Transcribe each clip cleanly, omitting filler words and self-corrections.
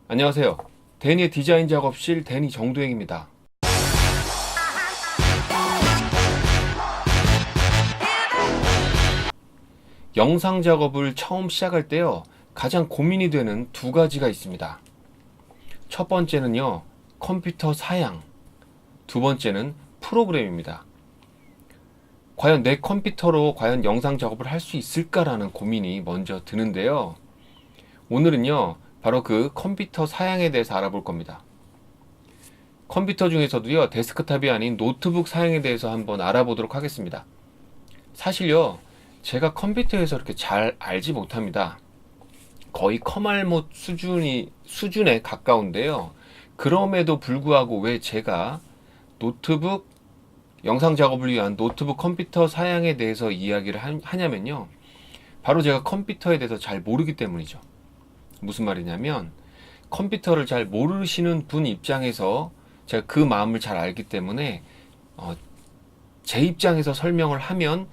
안녕하세요. 데니의 디자인 작업실 데니 정두행입니다. 영상 작업을 처음 시작할 때요, 가장 고민이 되는 두 가지가 있습니다. 첫 번째는요, 컴퓨터 사양. 두 번째는 프로그램입니다. 과연 내 컴퓨터로 과연 영상 작업을 할 수 있을까라는 고민이 먼저 드는데요. 오늘은요, 바로 그 컴퓨터 사양에 대해서 알아볼 겁니다. 컴퓨터 중에서도요, 데스크탑이 아닌 노트북 사양에 대해서 한번 알아보도록 하겠습니다. 사실요, 제가 컴퓨터에서 이렇게 잘 알지 못합니다. 거의 커말못 수준에 가까운데요. 그럼에도 불구하고 왜 제가 노트북, 영상 작업을 위한 노트북 컴퓨터 사양에 대해서 이야기를 하냐면요. 바로 제가 컴퓨터에 대해서 잘 모르기 때문이죠. 무슨 말이냐면, 컴퓨터를 잘 모르시는 분 입장에서 제가 그 마음을 잘 알기 때문에 제 입장에서 설명을 하면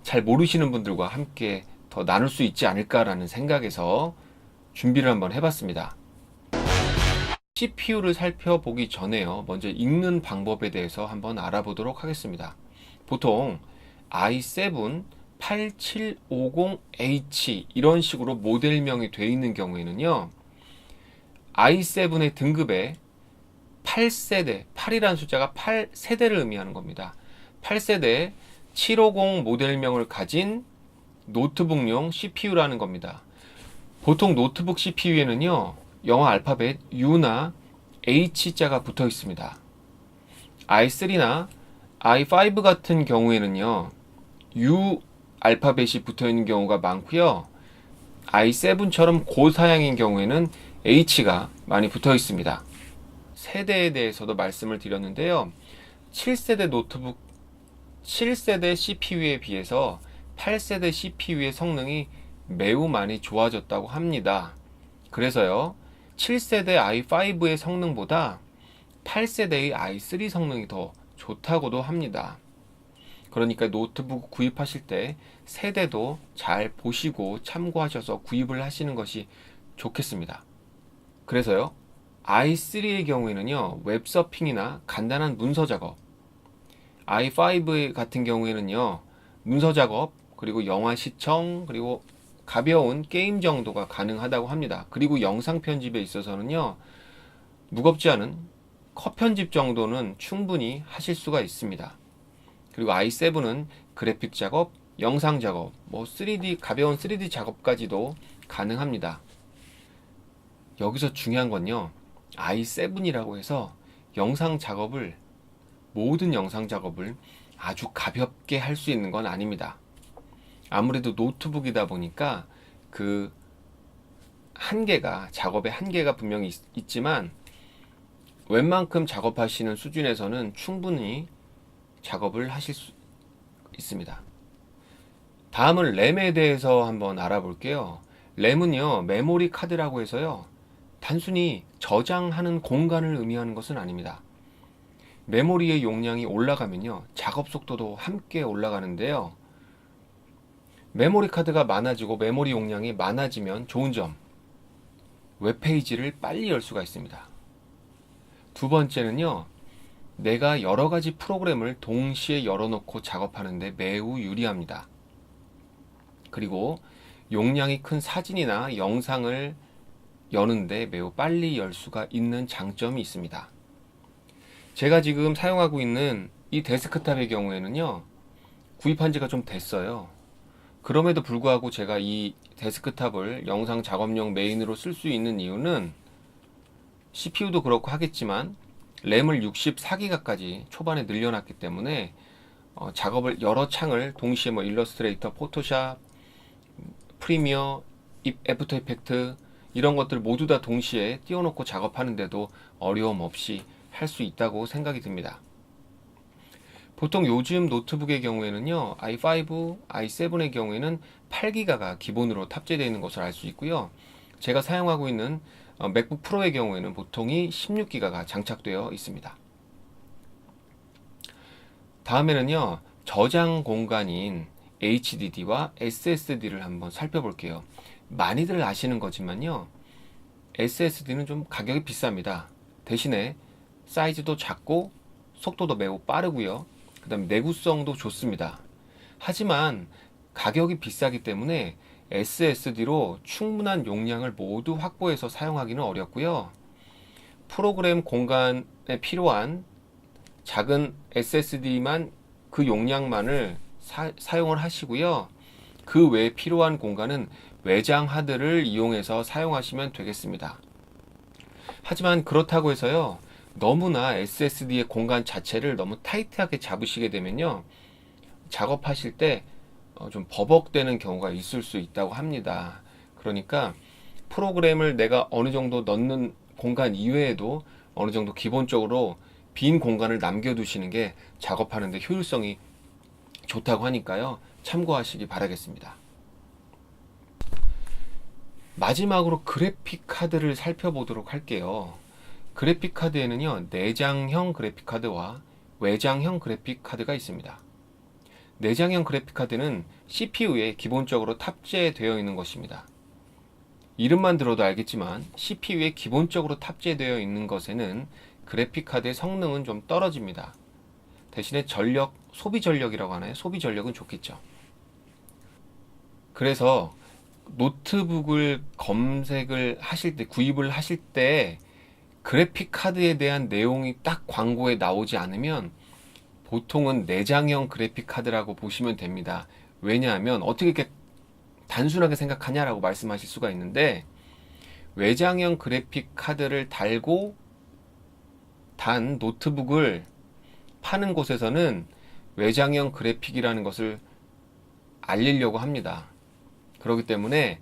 잘 모르시는 분들과 함께 더 나눌 수 있지 않을까라는 생각에서 준비를 한번 해봤습니다. CPU를 살펴보기 전에요, 먼저 읽는 방법에 대해서 한번 알아보도록 하겠습니다. 보통 i7 8750H 이런 식으로 모델명이 되어 있는 경우에는요, i7의 등급에 8세대, 8이라는 숫자가 8세대를 의미하는 겁니다. 8세대 750 모델명을 가진 노트북용 CPU라는 겁니다. 보통 노트북 CPU에는요, 영어 알파벳 U나 H자가 붙어 있습니다. i3나 i5 같은 경우에는요, U 알파벳이 붙어 있는 경우가 많고요. i7처럼 고사양인 경우에는 H가 많이 붙어 있습니다. 세대에 대해서도 말씀을 드렸는데요. 7세대 노트북, 7세대 CPU에 비해서 8세대 CPU의 성능이 매우 많이 좋아졌다고 합니다. 그래서요, 7세대 i5의 성능보다 8세대의 i3 성능이 더 좋다고도 합니다. 그러니까 노트북 구입하실 때 세대도 잘 보시고 참고하셔서 구입을 하시는 것이 좋겠습니다. 그래서요, i3의 경우에는요, 웹서핑이나 간단한 문서 작업, i5 같은 경우에는요, 문서 작업, 그리고 영화 시청, 그리고 가벼운 게임 정도가 가능하다고 합니다. 그리고 영상 편집에 있어서는요, 무겁지 않은 컷 편집 정도는 충분히 하실 수가 있습니다. 그리고 i7은 그래픽 작업, 영상 작업, 3D, 가벼운 3D 작업까지도 가능합니다. 여기서 중요한 건요, i7이라고 해서 모든 영상 작업을 아주 가볍게 할 수 있는 건 아닙니다. 아무래도 노트북이다 보니까 그 작업의 한계가 분명히 있지만, 웬만큼 작업하시는 수준에서는 충분히 작업을 하실 수 있습니다. 다음은 램에 대해서 한번 알아볼게요. 램은요, 메모리 카드라고 해서요, 단순히 저장하는 공간을 의미하는 것은 아닙니다. 메모리의 용량이 올라가면요, 작업 속도도 함께 올라가는데요. 메모리 카드가 많아지고 메모리 용량이 많아지면 좋은 점, 웹페이지를 빨리 열 수가 있습니다. 두 번째는요, 내가 여러 가지 프로그램을 동시에 열어놓고 작업하는데 매우 유리합니다. 그리고 용량이 큰 사진이나 영상을 여는데 매우 빨리 열 수가 있는 장점이 있습니다. 제가 지금 사용하고 있는 이 데스크탑의 경우에는요, 구입한 지가 좀 됐어요. 그럼에도 불구하고 제가 이 데스크탑을 영상 작업용 메인으로 쓸 수 있는 이유는, CPU도 그렇고 하겠지만 램을 64기가까지 초반에 늘려놨기 때문에 작업을 여러 창을 동시에 일러스트레이터, 포토샵, 프리미어, 애프터 이펙트 이런 것들 모두 다 동시에 띄워놓고 작업하는데도 어려움 없이 할 수 있다고 생각이 듭니다. 보통 요즘 노트북의 경우에는요, i5, i7의 경우에는 8기가가 기본으로 탑재되어 있는 것을 알 수 있고요. 제가 사용하고 있는 맥북 프로의 경우에는 보통이 16기가가 장착되어 있습니다. 다음에는요, 저장 공간인 HDD와 SSD를 한번 살펴볼게요. 많이들 아시는 거지만요, SSD는 좀 가격이 비쌉니다. 대신에 사이즈도 작고 속도도 매우 빠르고요. 그 다음에 내구성도 좋습니다. 하지만 가격이 비싸기 때문에 SSD로 충분한 용량을 모두 확보해서 사용하기는 어렵고요. 프로그램 공간에 필요한 작은 SSD만 그 용량만을 사용을 하시고요. 그 외에 필요한 공간은 외장 하드를 이용해서 사용하시면 되겠습니다. 하지만 그렇다고 해서요, 너무나 SSD의 공간 자체를 너무 타이트하게 잡으시게 되면요, 작업하실 때 좀 버벅대는 경우가 있을 수 있다고 합니다. 그러니까 프로그램을 내가 어느 정도 넣는 공간 이외에도 어느 정도 기본적으로 빈 공간을 남겨두시는 게 작업하는데 효율성이 좋다고 하니까요, 참고하시기 바라겠습니다. 마지막으로 그래픽 카드를 살펴보도록 할게요. 그래픽 카드에는요, 내장형 그래픽 카드와 외장형 그래픽 카드가 있습니다. 내장형 그래픽 카드는 CPU에 기본적으로 탑재되어 있는 것입니다. 이름만 들어도 알겠지만 CPU에 기본적으로 탑재되어 있는 것에는 그래픽 카드의 성능은 좀 떨어집니다. 대신에 전력, 소비 전력이라고 하나요? 소비 전력은 좋겠죠. 그래서 노트북을 검색을 하실 때, 구입을 하실 때 그래픽 카드에 대한 내용이 딱 광고에 나오지 않으면 보통은 내장형 그래픽 카드라고 보시면 됩니다. 왜냐하면 어떻게 이렇게 단순하게 생각하냐라고 말씀하실 수가 있는데, 외장형 그래픽 카드를 달고 단 노트북을 파는 곳에서는 외장형 그래픽이라는 것을 알리려고 합니다. 그렇기 때문에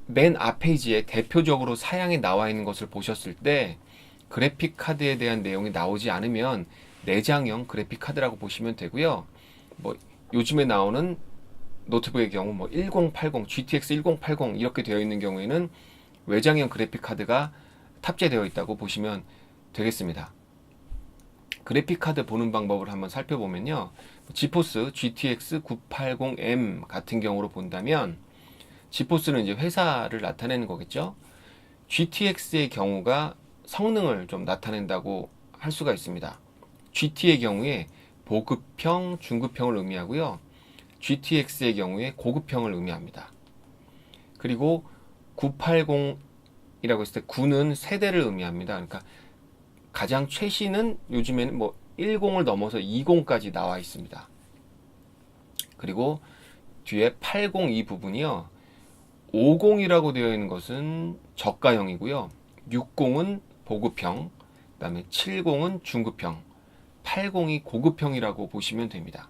맨 앞 페이지에 대표적으로 사양에 나와 있는 것을 보셨을 때 그래픽 카드에 대한 내용이 나오지 않으면 내장형 그래픽 카드라고 보시면 되고요. 뭐 요즘에 나오는 노트북의 경우 뭐 1080, GTX 1080 이렇게 되어 있는 경우에는 외장형 그래픽 카드가 탑재되어 있다고 보시면 되겠습니다. 그래픽 카드 보는 방법을 한번 살펴보면요, 지포스 GTX 980M 같은 경우로 본다면, 지포스는 이제 회사를 나타내는 거겠죠. GTX의 경우가 성능을 좀 나타낸다고 할 수가 있습니다. GT의 경우에 보급형, 중급형을 의미하고요. GTX의 경우에 고급형을 의미합니다. 그리고 980이라고 했을 때 9는 세대를 의미합니다. 그러니까 가장 최신은 요즘에는 뭐 10을 넘어서 20까지 나와 있습니다. 그리고 뒤에 80 이 부분이요, 50이라고 되어 있는 것은 저가형이고요, 60은 보급형, 그 다음에 70은 중급형, 80이 고급형이라고 보시면 됩니다.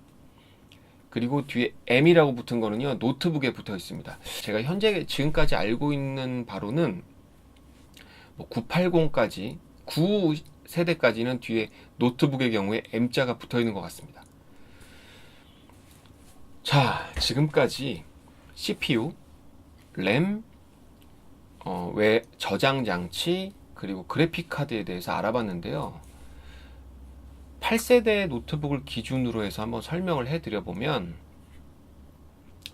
그리고 뒤에 M이라고 붙은 거는요, 노트북에 붙어 있습니다. 제가 현재 지금까지 알고 있는 바로는 뭐 980까지 9 세대까지는 뒤에 노트북의 경우에 M자가 붙어 있는 것 같습니다. 자, 지금까지 CPU, 램, 외 저장 장치, 그리고 그래픽 카드에 대해서 알아봤는데요. 8세대 노트북을 기준으로 해서 한번 설명을 해드려보면,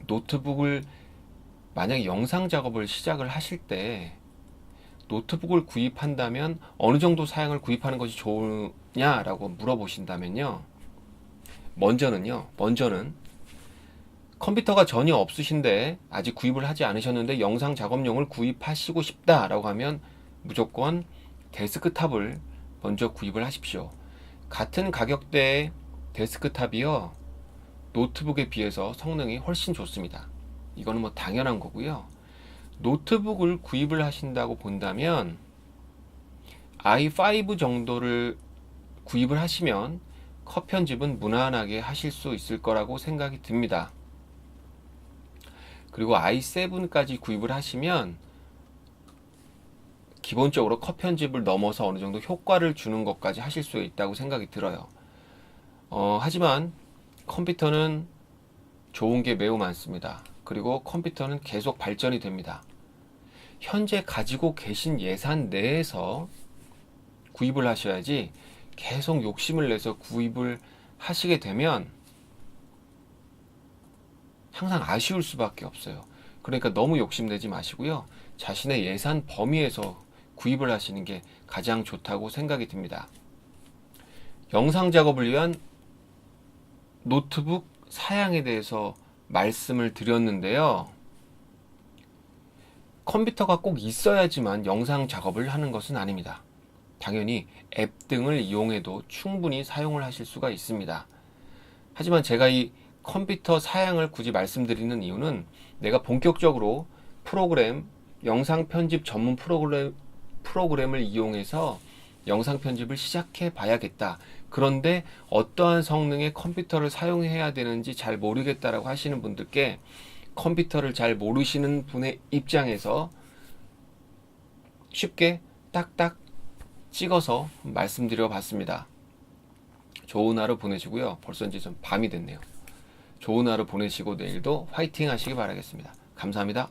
노트북을 만약에 영상 작업을 시작을 하실 때 노트북을 구입한다면 어느 정도 사양을 구입하는 것이 좋으냐라고 물어보신다면요, 먼저는 컴퓨터가 전혀 없으신데 아직 구입을 하지 않으셨는데 영상 작업용을 구입하시고 싶다라고 하면 무조건 데스크탑을 먼저 구입을 하십시오. 같은 가격대의 데스크탑이요, 노트북에 비해서 성능이 훨씬 좋습니다. 이거는 뭐 당연한 거고요. 노트북을 구입을 하신다고 본다면 i5 정도를 구입을 하시면 컷 편집은 무난하게 하실 수 있을 거라고 생각이 듭니다. 그리고 i7까지 구입을 하시면 기본적으로 컷 편집을 넘어서 어느 정도 효과를 주는 것까지 하실 수 있다고 생각이 들어요. 하지만 컴퓨터는 좋은 게 매우 많습니다. 그리고 컴퓨터는 계속 발전이 됩니다. 현재 가지고 계신 예산 내에서 구입을 하셔야지, 계속 욕심을 내서 구입을 하시게 되면 항상 아쉬울 수밖에 없어요. 그러니까 너무 욕심내지 마시고요. 자신의 예산 범위에서 구입을 하시는 게 가장 좋다고 생각이 듭니다. 영상 작업을 위한 노트북 사양에 대해서 말씀을 드렸는데요. 컴퓨터가 꼭 있어야지만 영상 작업을 하는 것은 아닙니다. 당연히 앱 등을 이용해도 충분히 사용을 하실 수가 있습니다. 하지만 제가 이 컴퓨터 사양을 굳이 말씀드리는 이유는 내가 본격적으로 영상 편집 전문 프로그램을 이용해서 영상 편집을 시작해 봐야겠다. 그런데 어떠한 성능의 컴퓨터를 사용해야 되는지 잘 모르겠다라고 하시는 분들께 컴퓨터를 잘 모르시는 분의 입장에서 쉽게 딱딱 찍어서 말씀드려 봤습니다. 좋은 하루 보내시고요. 벌써 이제 좀 밤이 됐네요. 좋은 하루 보내시고 내일도 화이팅 하시기 바라겠습니다. 감사합니다.